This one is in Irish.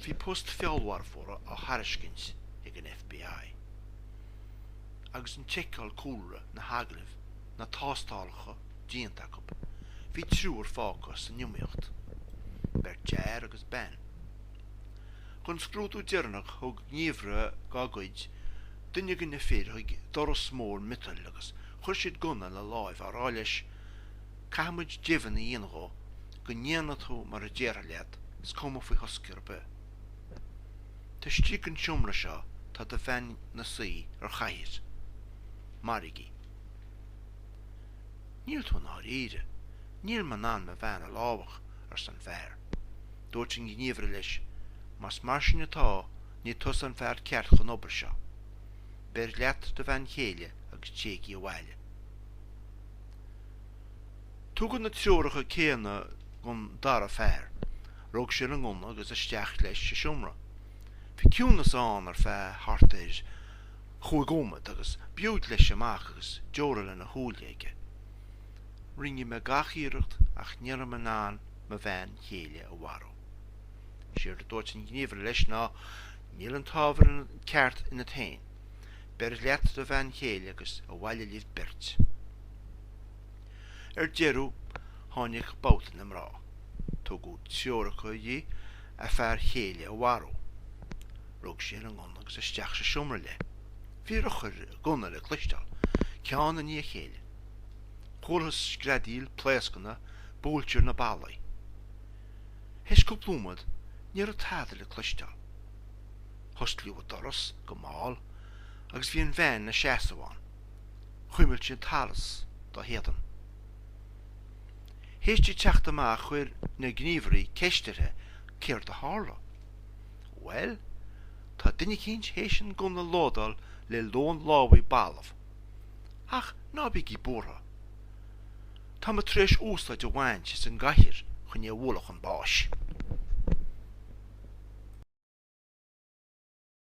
Bhí post feallhhar fóra á Harriscins ag an FBI. Agus an teicáil cúra na haglah na tástálacha díontacha. Bhí trúr fácas sa nniumaíocht. Ber deir agus ben. Chun scrúdú dearnach thug gníomhre gagaid duine gine fér chuig doras mór mital agus chuir siad gona le láimh ar áilis camuid divan na dhéanagá go níanatú mar a déire leat is cuma faoi hoscar be. Tá strícan siomra seo tá de bhein na saí ar chaithir. Marigi. Níl tú ná ríre, níl man an me bhein a lábhach ar san fearr. Dúirt sin gníomhre leis, mas mar sin atá ní tus an fearr ceart chun obair seo. Ber leat de bhein chéile agus téigi a bhhaile. Tugan na teoracha céanna gon dar a fearr, róg sin an gona agus isteach leis sa siomra. Bhí ciúnas an ar feadh hartair chuig ómad agus beút leis amach agus deora le na húilléige. Ringi me gachíireacht ach níar man an me bhein chéile a bharú. Siar a dúirt sin gníomhre leis ná níl an tábhar an ceart ina tain. Ber leat de bhein chéile agus a bhhaile líomh beirt. Dearú tháinig boutan am rá. Tugadh teoracha dhí a fearr chéile a bharú. Róg sin an gona agus isteach sa siomra le. Bhí ruchar gona le clistal, ceann a ní a chéile. Chóras scradíl pléscanna búltear na ballai. Heis go blúmad níor a táda le clistal. Thostlíú a doras go máil agus bhí an bhein na seasamháin. Chuimilt sin talas do héadan. Héistí teachta amach chuir na gníomhairí ceistethe céir de hála. Well, tá duine cinnt hééis sin gona ládal le lón láhaí bailmh. Ach ná bhí búrtha. Tá ma tréis úsáid a bhaint is an gaiithir chun é bhlach an báis.